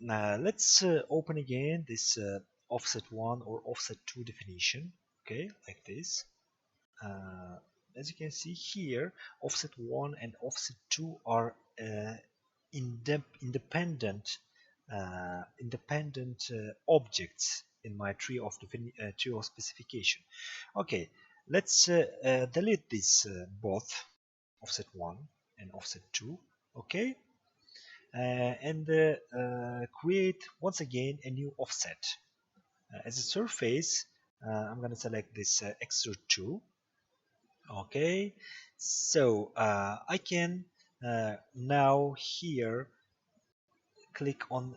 Let's open again this offset 1 or offset 2 definition. Okay, like this. As you can see here, offset 1 and offset 2 are independent objects in my tree of specification. Okay, let's delete this both offset 1 and offset 2. Okay, and create once again a new offset. As a surface, I'm going to select this extrude 2. Okay, so I can now here click on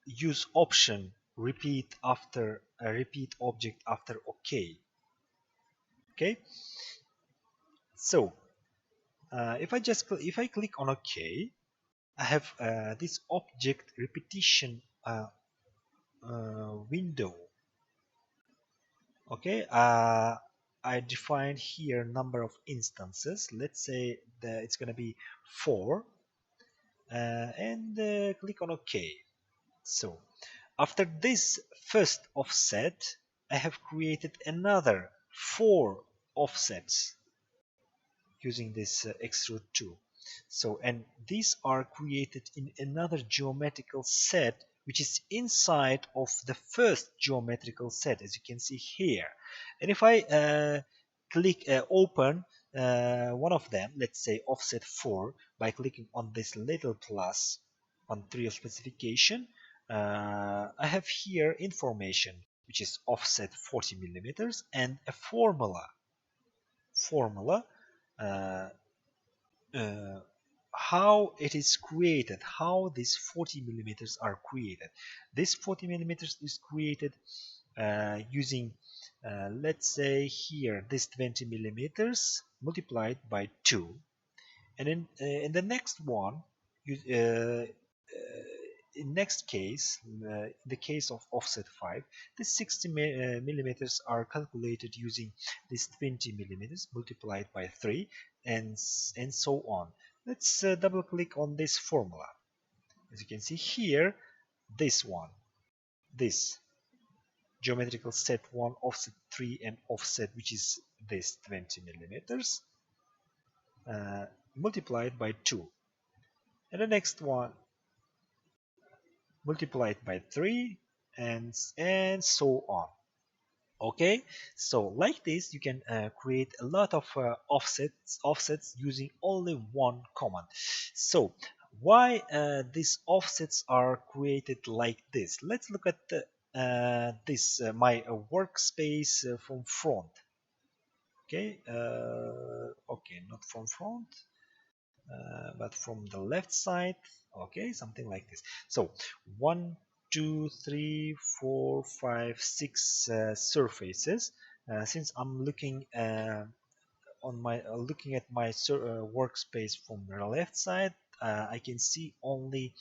use option repeat object after OK. Okay, so if I click on OK, I have this object repetition window. Okay, I defined here number of instances. Let's say that it's going to be 4, and click on OK. So after this first offset, I have created another 4 offsets using this extrude 2. So, and these are created in another geometrical set which is inside of the first geometrical set, as you can see here. And if I click open one of them, let's say offset 4, by clicking on this little plus on tree of specification, I have here information which is offset 40 millimeters and a formula uh, how it is created, how these 40 millimeters are created. This 40 millimeters is created using, let's say here, this 20 millimeters multiplied by 2. And then in the next one, in next case, in the case of offset 5, the 60 millimeters are calculated using this 20 millimeters multiplied by 3, and so on. Let's double click on this formula. As you can see here, this one, this geometrical set 1, offset 3, and offset, which is this 20 millimeters multiplied by 2. And the next one multiplied by 3, and so on. Okay, so like this you can create a lot of offsets using only one command. So why these offsets are created like this? Let's look at my workspace from front. Okay, okay, not from front, but from the left side. Okay, something like this. So 1, 2, 3, 4, 5, 6 surfaces. Since I'm looking looking at my workspace from the left side, I can see only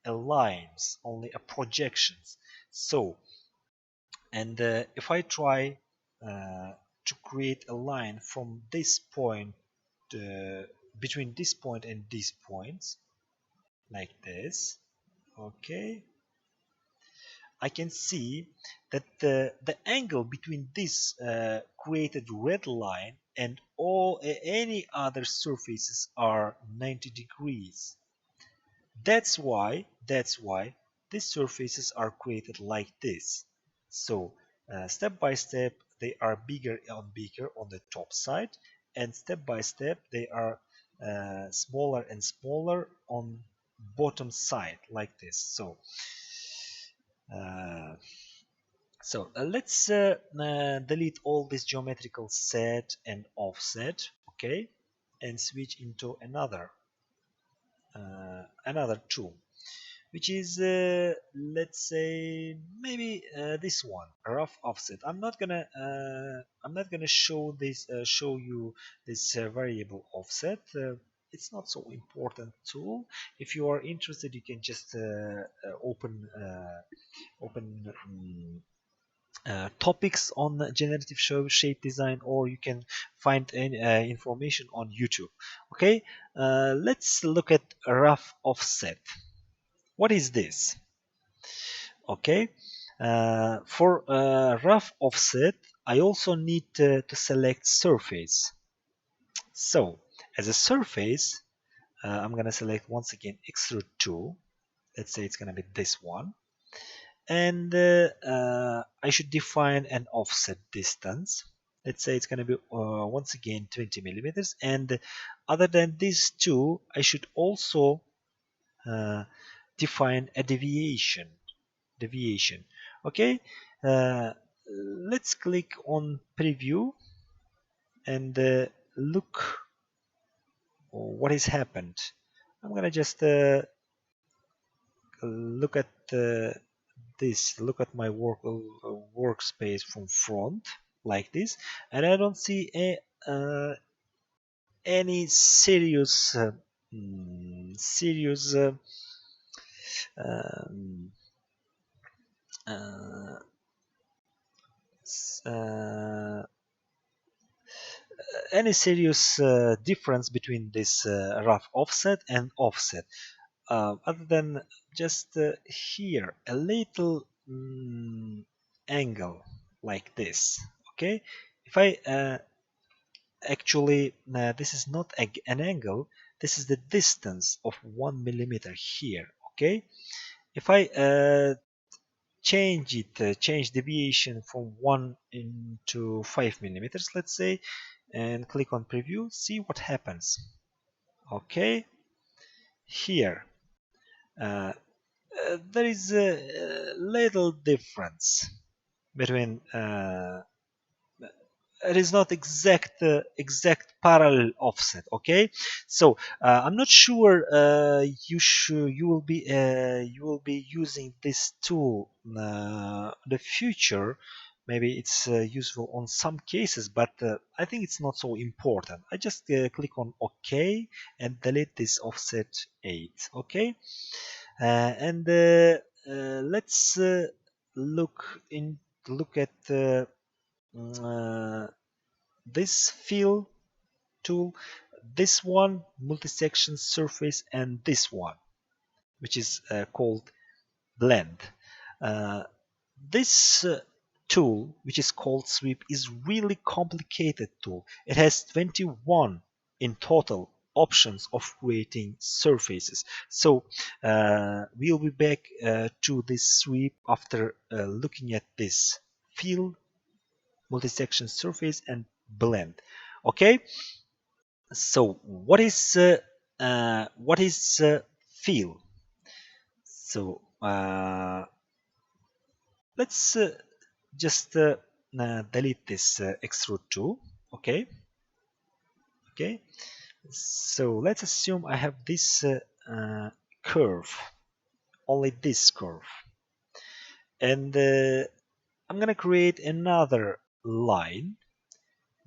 lines, only projections. So, and if I try to create a line from this point between this point and these points, like this, okay, I can see that the angle between this created red line and any other surfaces are 90 degrees. That's why these surfaces are created like this. So step by step they are bigger and bigger on the top side, and step by step they are smaller and smaller on bottom side, like this. So let's delete all this geometrical set and offset, okay, and switch into another tool, which is let's say maybe this one, rough offset. I'm not gonna show you this variable offset. It's not so important tool. If you are interested, you can just open topics on generative shape design, or you can find any information on YouTube. Okay, let's look at rough offset. What is this? Okay, for rough offset, I also need to select surface. So as a surface, I'm gonna select once again extrude 2. Let's say it's gonna be this one, and I should define an offset distance. Let's say it's gonna be once again 20 millimeters, and other than these two, I should also uh, define a deviation. Okay, uh, let's click on preview and look what has happened. I'm gonna just look at this. Look at my workspace from front like this, and I don't see any serious serious um, uh, uh, any serious difference between this rough offset and offset, other than just here a little angle like this. Okay, if I actually this is not an angle, this is the distance of 1 millimeter here. Okay, if I change deviation from 1 into 5 millimeters, let's say, and click on preview, see what happens. Okay, here uh, there is a little difference between it is not exact parallel offset. Okay, so I'm not sure you will be using this tool the future. Maybe it's useful on some cases, but I think it's not so important. I just click on OK and delete this offset 8. Okay, and let's look at uh, this fill tool, this one multi-section surface, and this one which is called blend. Uh, this tool, which is called sweep, is really complicated tool. It has 21 in total options of creating surfaces. So we'll be back to this sweep after looking at this fill, multi-section surface, and blend. Okay, so what is fill? So let's just delete this extrude 2. Okay, okay, so let's assume I have this curve, only this curve, and I'm gonna create another line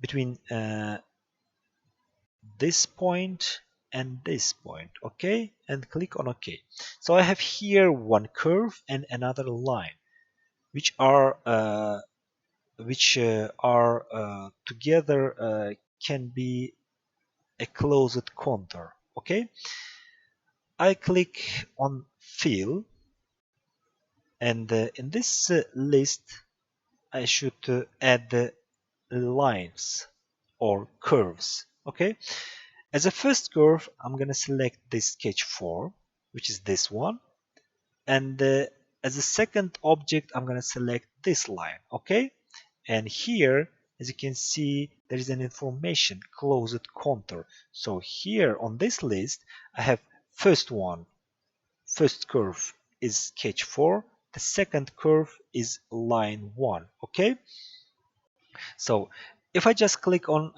between this point and this point. Okay, and click on OK. So I have here one curve and another line which are together can be a closed contour. Okay, I click on fill, and in this list I should add lines or curves. Okay, as a first curve I'm gonna select this sketch 4, which is this one, and as a second object I'm gonna select this line. Okay, and here, as you can see, there is an information closed contour. So here on this list I have first curve is sketch 4, the second curve is line 1. Okay, so if I just click on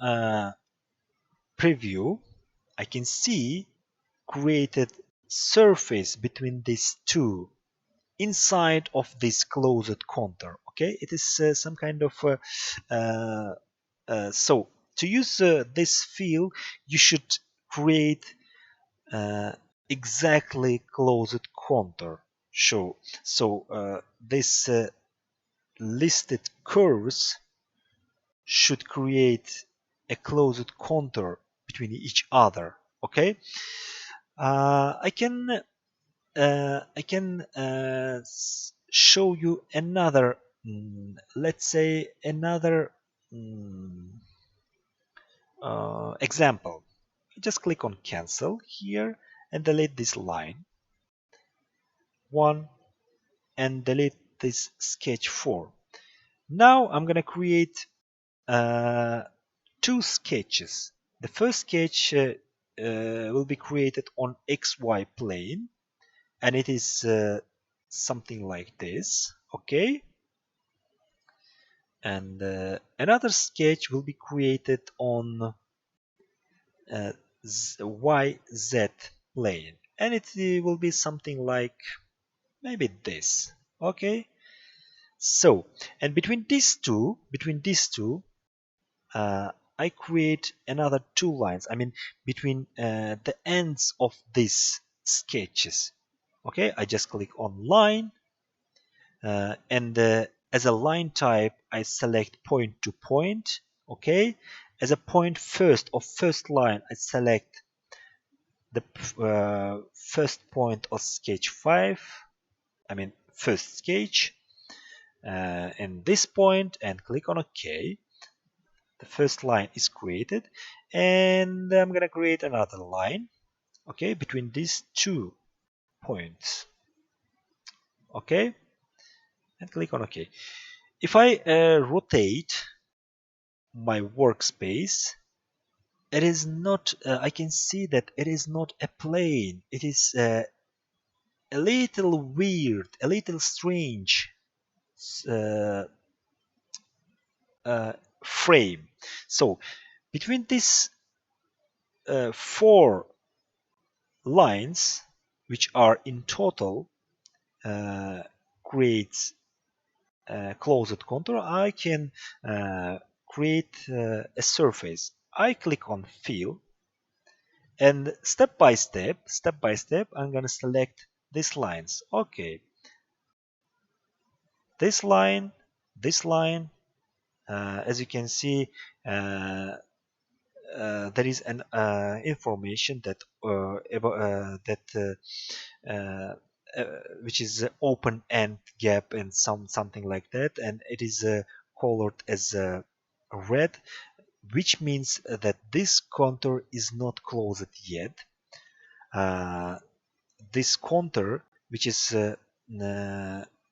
preview, I can see created surface between these two inside of this closed contour. Okay, it is some kind of uh, so to use this fill, you should create uh, exactly closed contour. So this listed curves should create a closed contour between each other. Okay, I can I can show you another, let's say another example. Just click on cancel here and delete this line 1 and delete this sketch 4. Now I'm gonna create uh, two sketches. The first sketch will be created on XY plane, and it is something like this, okay? And another sketch will be created on YZ plane, and it will be something like maybe this, okay? So, and between these two, I create another two lines. I mean, between the ends of these sketches. Okay, I just click on line, and as a line type, I select point to point. Okay, as a point first of first line, I select the first point of sketch 5. I mean, first sketch, and this point, and click on OK. The first line is created, and I'm gonna create another line, okay, between these 2 points, okay, and click on OK. If I rotate my workspace, it is not I can see that it is not a plane. It is a little weird, a little strange uh, uh, frame. So between these 4 lines, which are in total uh, creates a closed contour, I can create a surface. I click on fill, and step by step, I'm gonna select these lines. Okay, this line, this line. As you can see, there is an information that uh, which is open end gap and something like that, and it is colored as red, which means that this contour is not closed yet. Uh, this contour, which is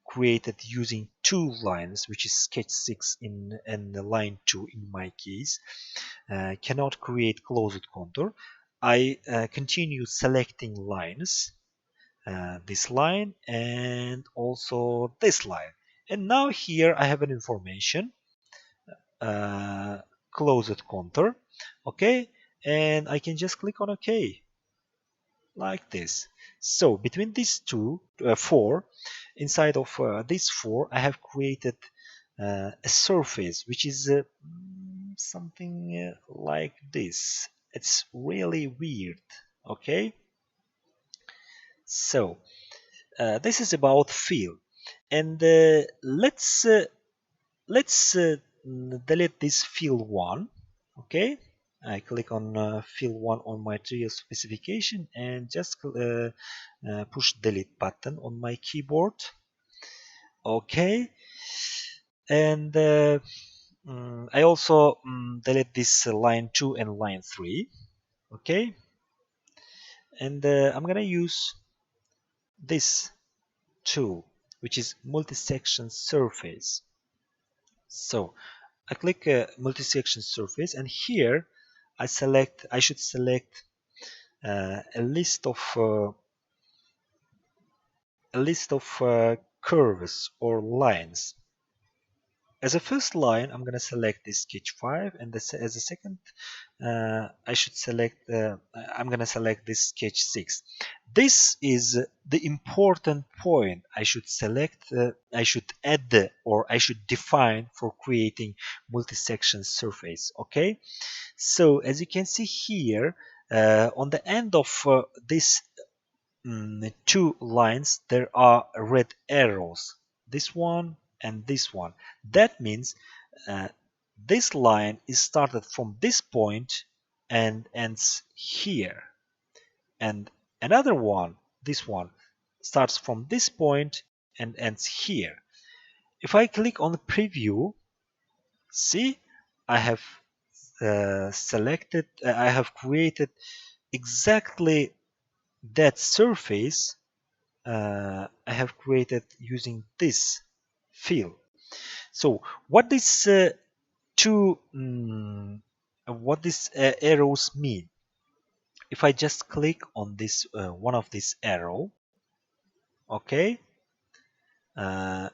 created using 2 lines, which is sketch 6 and line 2 in my case, cannot create closed contour. I continue selecting lines, this line and also this line. And now here I have an information, uh, closed contour, okay, and I can just click on OK, like this. So between these 4, inside of these 4, I have created a surface which is something like this. It's really weird, okay? So this is about fill, and let's delete this fill 1, okay? I click on fill 1 on my trial specification and just push delete button on my keyboard, okay? And I also delete this line 2 and line 3, okay? And I'm gonna use this tool, which is multi-section surface. So I click multi-section surface, and here I should select a list of curves or lines. As a first line, I'm going to select this sketch 5, and as a second, I should select. I'm going to select this sketch 6. This is the important point I should select. I should add or I should define for creating multi-section surface. Okay, so as you can see here, on the end of this 2 lines, there are red arrows, this one and this one. That means uh, this line is started from this point and ends here, and another one, this one, starts from this point and ends here. If I click on the preview, see, I have I have created exactly that surface I have created using this fill. So what this what these arrows mean? If I just click on this one of this arrow, okay, uh,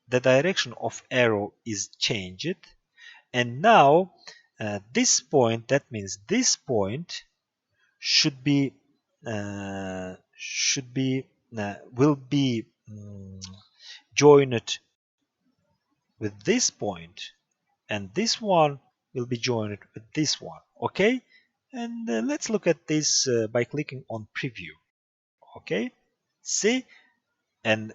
the direction of arrow is changed, and now this point, that means this point should be will be joined with this point, and this one will be joined with this one. Okay, and let's look at this by clicking on preview. Okay, see, and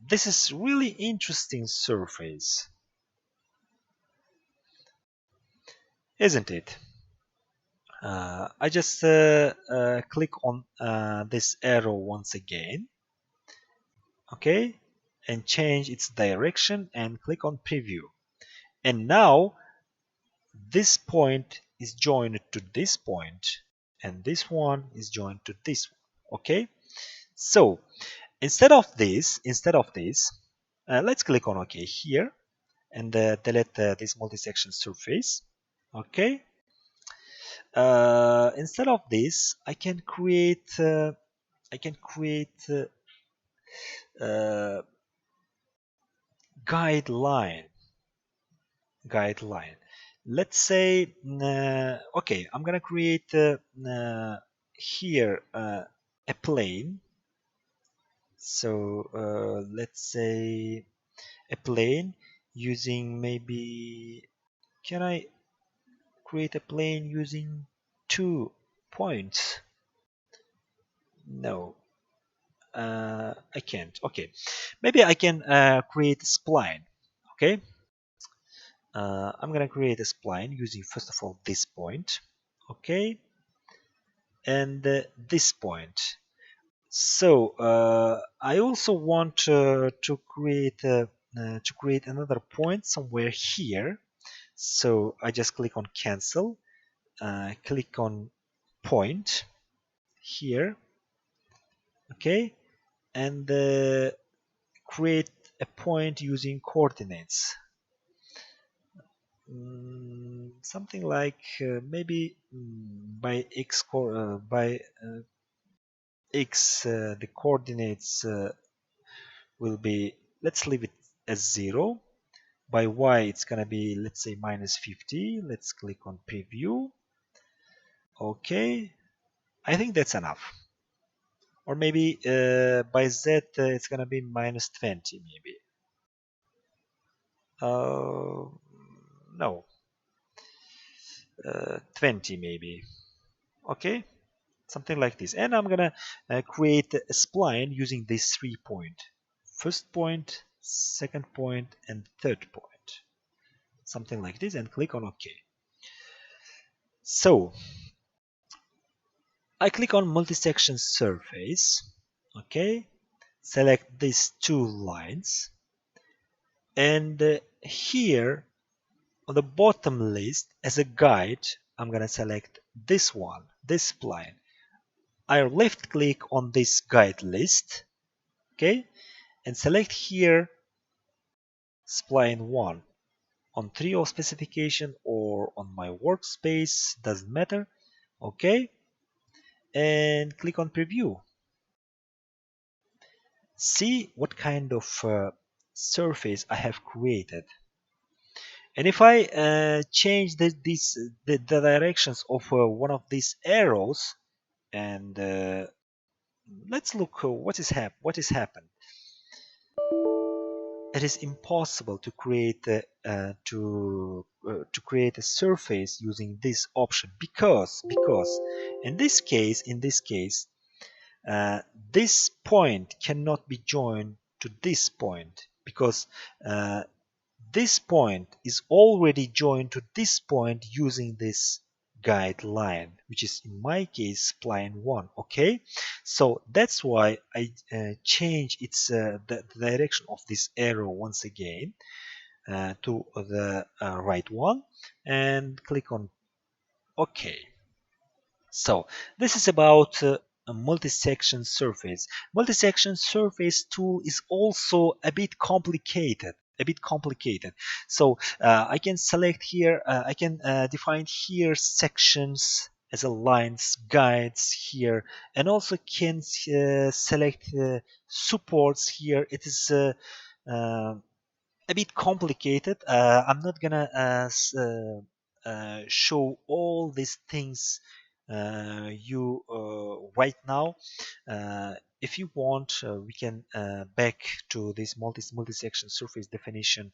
this is really interesting surface, isn't it? I just click on this arrow once again, okay, and change its direction and click on preview. And now this point is joined to this point, and this one is joined to this one. Okay, so instead of this, let's click on OK here and delete this multi-section surface. Okay, instead of this, I can create uh, guideline. Let's say, okay, I'm gonna create here a plane. So let's say a plane using maybe, can I create a plane using 2 points? No, I can't. Okay, maybe I can create a spline. Okay, I'm gonna create a spline using first of all this point. Okay, and this point. So I also want to create another point somewhere here. So I just click on cancel, click on point here, okay, and create a point using coordinates. Something like maybe by x the coordinates will be, let's leave it as 0. By y it's gonna be, let's say, -50. Let's click on preview. Okay, I think that's enough. Or maybe by z it's gonna be -20 maybe. No, 20 maybe. Okay, something like this. And I'm gonna create a spline using this 3 point. First point, second point, and third point. Something like this, and click on OK. So I click on multi-section surface. Okay, select these 2 lines, and here on the bottom list as a guide, I'm gonna select this one, this spline. I left click on this guide list, okay, and select here spline 1 on 3O specification or on my workspace, doesn't matter. Okay, and click on preview. See what kind of surface I have created. And if I change the directions of one of these arrows, and let's look what is happened. It is impossible to create to create a surface using this option because in this case uh, this point cannot be joined to this point because this point is already joined to this point using guideline, which is in my case spline 1. Okay, so that's why I change the direction of this arrow once again to the right one and click on OK. So this is about a multi-section surface. Multi-section surface tool is also a bit complicated. So I can select here, I can define here sections as a lines, guides here, and also can select supports here. It is a bit complicated. I'm not gonna show all these things you right now. If you want, we can back to this multi-section surface definition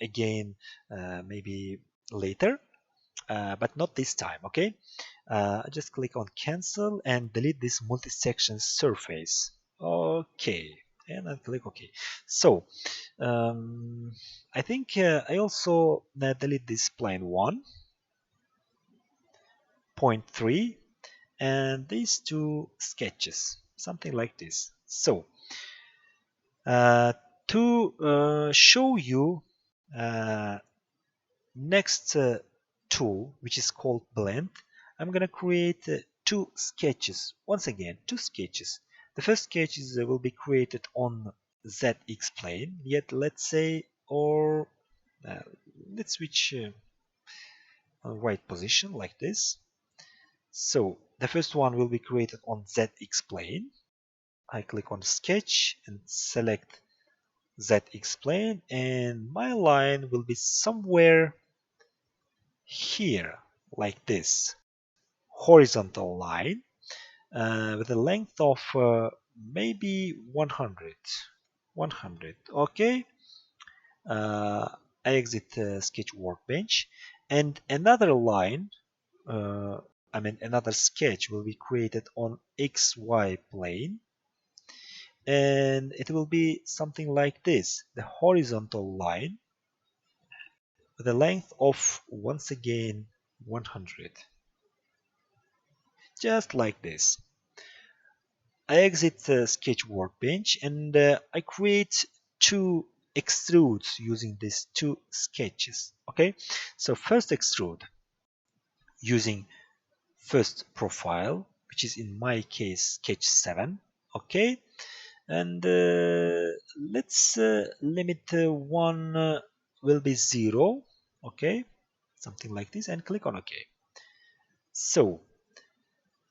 again, maybe later, but not this time. Okay, just click on cancel and delete this multi-section surface. Okay, and then click OK. So I think I also delete this plane 1, point 3, and these two sketches, something like this. So to show you next tool, which is called blend, I'm gonna create two sketches. Once again, two sketches. The first sketch will be created on ZX plane. Yet let's say, or let's switch right position like this. So the first one will be created on ZX plane. I click on sketch and select ZX plane, and my line will be somewhere here like this, horizontal line with a length of maybe 100. Okay, I exit sketch workbench, and another line, uh, another sketch will be created on XY plane, and it will be something like this, the horizontal line with a length of once again 100, just like this. I exit the sketch workbench and I create two extrudes using these two sketches. Okay, so first extrude using first profile, which is in my case sketch 7. Okay, and let's limit one will be 0. Okay, something like this, and click on OK. So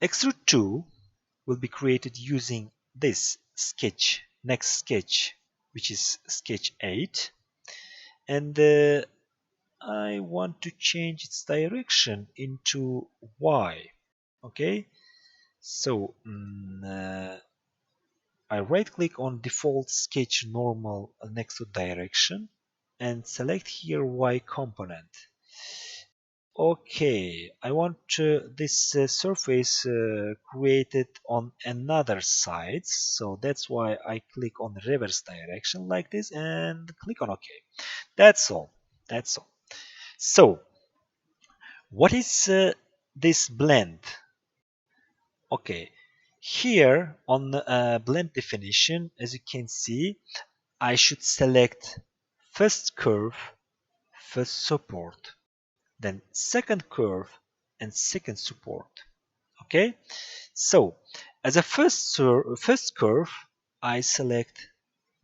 extrude 2 will be created using this sketch, next sketch, which is sketch 8, and I want to change its direction into Y. Okay, so I right click on default sketch normal next to direction and select here Y component. Okay, I want this surface created on another side, so that's why I click on reverse direction like this and click on OK. That's all. That's all. So, what is this blend? Okay, here on blend definition, as you can see, I should select first curve, first support, then second curve and second support. Okay, so as a first curve, I select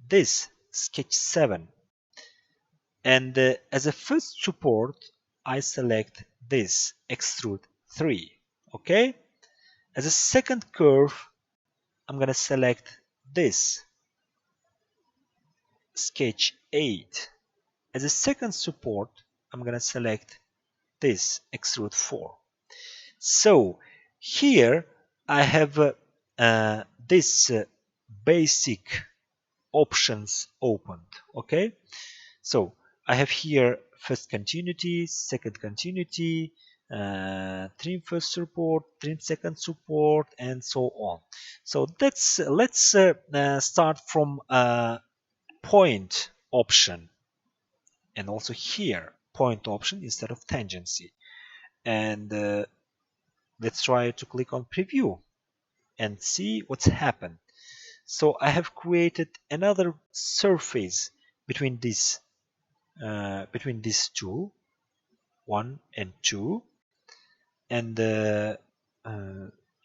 this sketch 7, and as a first support, I select this extrude 3. Okay, as a second curve, I'm gonna select this sketch 8. As a second support, I'm gonna select this extrude 4. So here I have this basic options opened. Okay, so I have here first continuity, second continuity, trim first support, trim second support, and so on. So let's start from point option, and also here point option instead of tangency. and let's try to click on preview and see what's happened. So I have created another surface between these two, 1 and 2, and uh,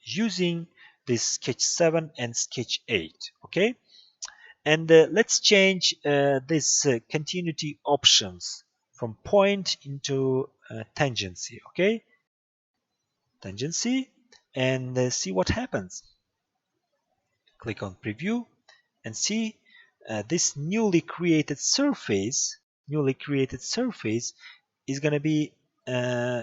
using this sketch 7 and sketch 8. Okay, and let's change this continuity options from point into tangency. Okay, tangency, and see what happens. Click on preview and see this newly created surface is going to be uh,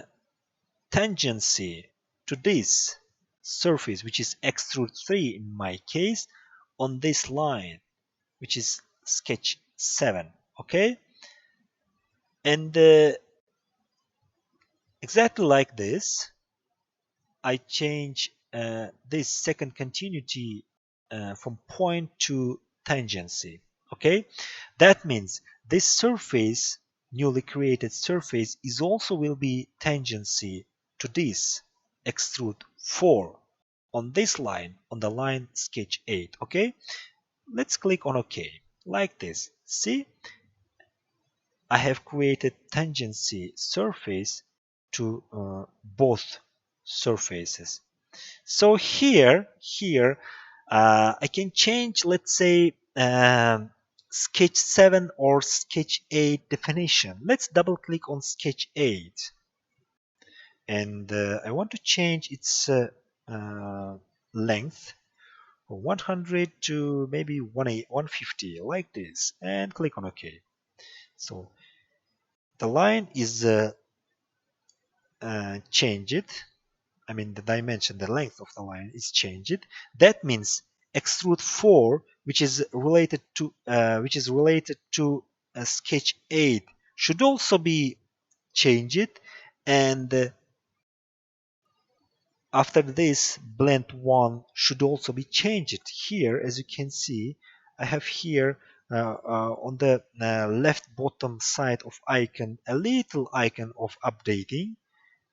tangency to this surface, which is extrude 3 in my case, on this line, which is sketch 7. Okay, and exactly like this, I change this second continuity from point to tangency. Okay, that means this surface, newly created surface, is also will be tangency to this extrude 4 on this line, on the line sketch 8. Okay, let's click on OK like this. See, I have created tangency surface to both surfaces. So here, I can change, let's say, sketch 7 or sketch 8 definition. Let's double click on sketch 8, and I want to change its length from 100 to maybe 150 like this, and click on OK. So the line is changed. I mean, the dimension, the length of the line is changed. That means extrude 4, which is related to sketch 8, should also be changed. And after this, blend 1 should also be changed. Here, as you can see, I have here on the left bottom side of icon a little icon of updating,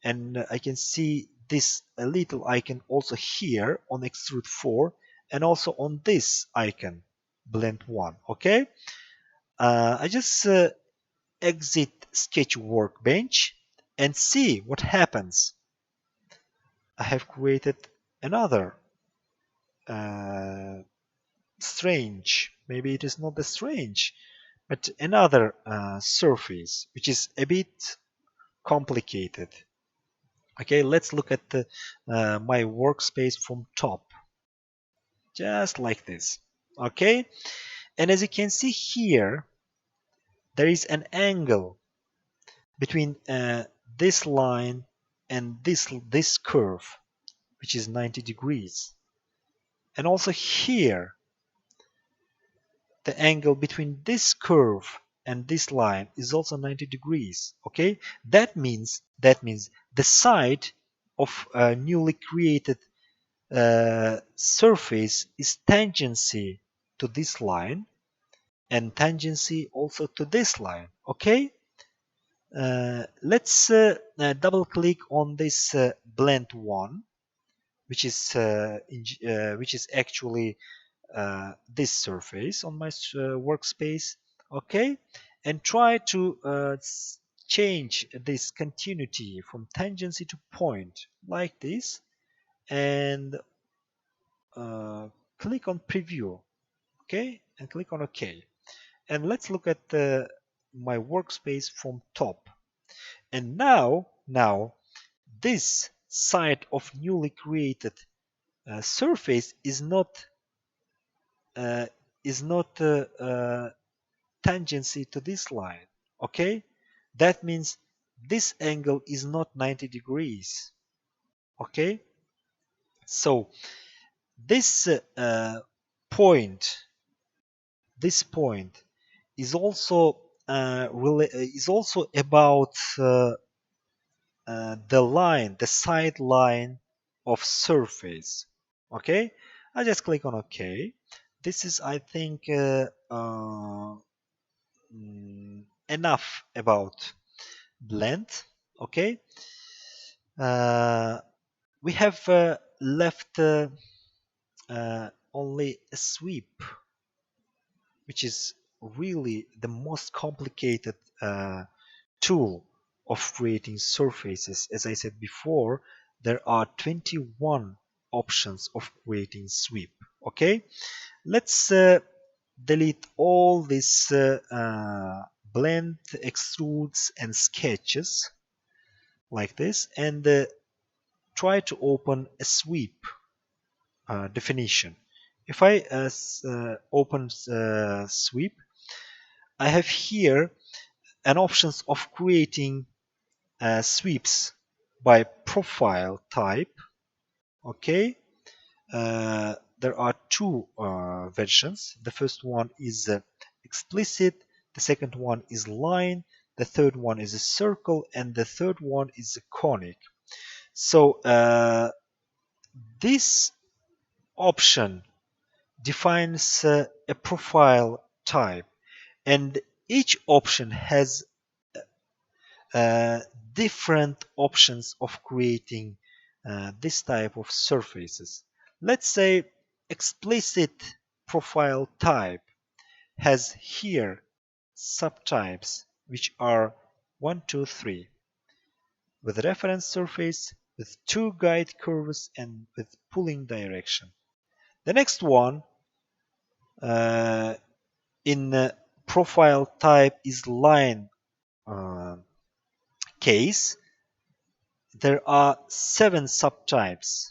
and I can see this little icon also here on extrude 4, and also on this icon blend 1. Okay, I just exit sketch workbench and see what happens. I have created another strange, maybe it is not the strange, but another surface which is a bit complicated. Okay, let's look at my workspace from top, just like this. Okay, and as you can see here, there is an angle between this line and this curve, which is 90 degrees. And also here, the angle between this curve and this line is also 90 degrees. Okay, that means the side of a newly created surface is tangency to this line, and tangency also to this line. Okay, let's double click on this blend 1, which is actually this surface on my workspace. Okay, and try to change this continuity from tangency to point like this, and uh, click on preview. Okay, and click on OK, and let's look at my workspace from top. And now this side of newly created surface is not uh, tangency to this line. Okay, that means this angle is not 90 degrees. Okay, so this point this point is also about the side line of surface. Okay, I just click on OK. This is, I think, enough about blend. Okay, Uh, we have left only a sweep, which is really the most complicated tool of creating surfaces. As I said before, there are 21 options of creating sweep. Okay, let's delete all these blend, extrudes, and sketches like this, and try to open a sweep definition. If I open sweep, I have here an options of creating sweeps by profile type. Okay, there are two versions. The first one is explicit, the second one is line, the third one is a circle, and the third one is a conic. So this option defines a profile type, and each option has uh, different options of creating this type of surfaces. Let's say explicit profile type has here subtypes which are 1, 2, 3 with reference surface, with two guide curves, and with pulling direction. The next one uh, in profile type is line uh, case. There are 7 subtypes,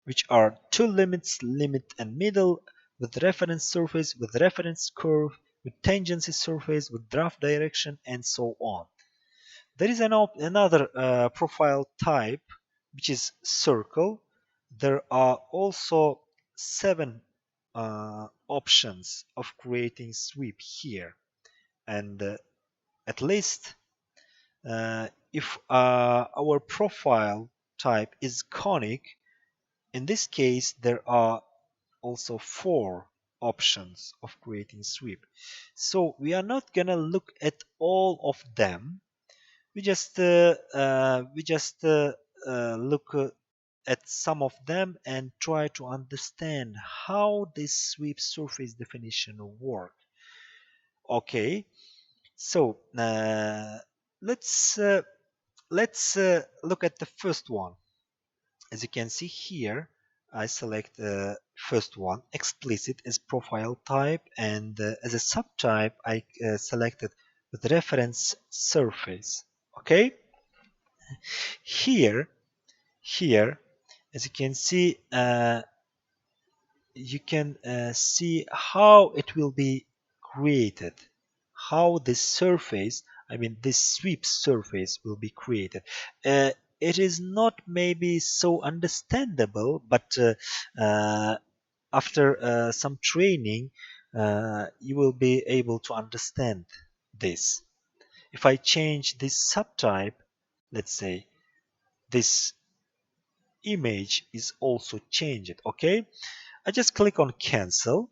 which are two limits, limit and middle, with reference surface, with reference curve, with tangency surface, with draft direction, and so on. There is another profile type, which is circle. There are also 7 options of creating sweep here, and at least if our profile type is conic, in this case there are also 4 options of creating sweep. So we are not gonna look at all of them. We just look at some of them and try to understand how this sweep surface definition work. Okay, so let's look at the first one. As you can see here, I select the first one, explicit as profile type, and as a subtype, I selected with reference surface. Okay, here, here, as you can see, you can see how it will be created, how this surface, I mean this sweep surface will be created. It is not maybe so understandable, but after some training you will be able to understand this. If I change this subtype, let's say this image is also changed. Okay, I just click on cancel.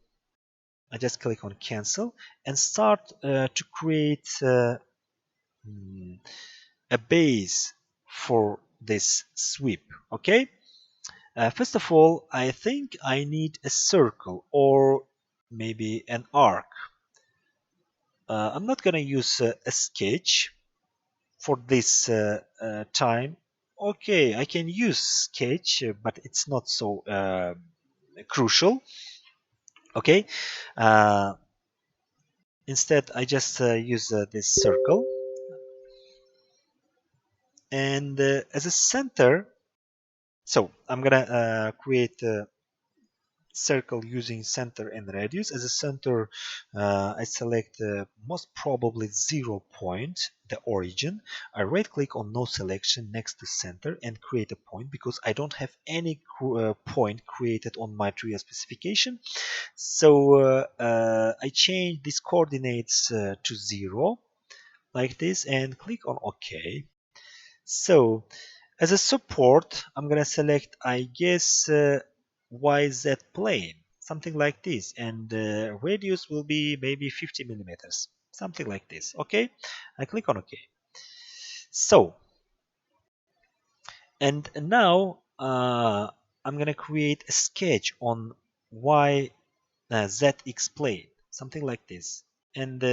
I just click on cancel and start to create a base for this sweep. Okay, first of all, I think I need a circle or maybe an arc. I'm not gonna use a sketch for this time. Okay, I can use sketch, but it's not so crucial. Okay, uh, instead I just use this circle, and as a center, so I'm gonna create a circle using center and radius. As a center, I select most probably 0 point, the origin. I right click on no selection next to center and create a point because I don't have any point created on my 3D specification. So I change these coordinates to 0 like this and click on OK. So as a support, I'm gonna select, I guess, YZ plane, something like this, and radius will be maybe 50 millimeters, something like this. Okay, I click on OK. So And now I'm gonna create a sketch on y zx plane, something like this. And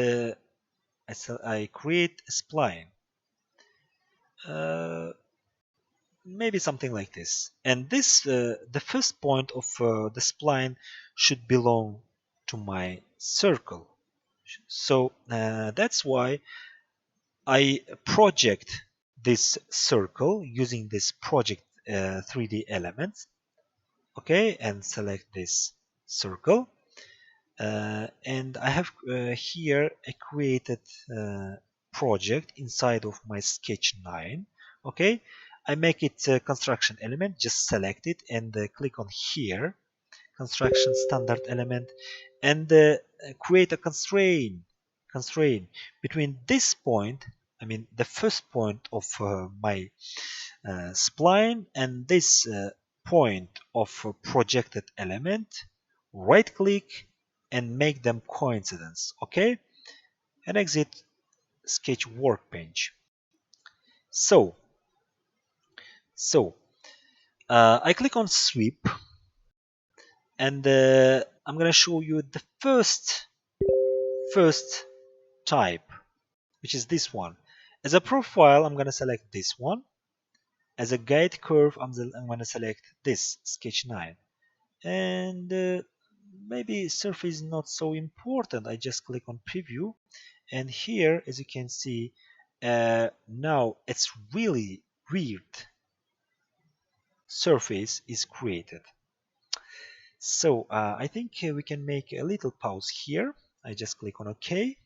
I create a spline, uh, maybe something like this. And this, the first point of the spline should belong to my circle. So that's why I project this circle using this project 3D elements. Okay, and select this circle. And I have here a created project inside of my sketch 9. Okay, I make it a construction element, just select it and click on here, construction standard element, and create a constraint between this point, I mean the first point of my spline, and this point of a projected element. Right click and make them coincidence. Okay, and exit sketch workbench. So so I click on sweep, and I'm gonna show you the first type, which is this one. As a profile, I'm gonna select this one. As a guide curve, I'm gonna select this sketch 9. And maybe surface is not so important. I just click on preview, and here, as you can see, now it's really weird surface is created. So I think we can make a little pause here. I just click on OK.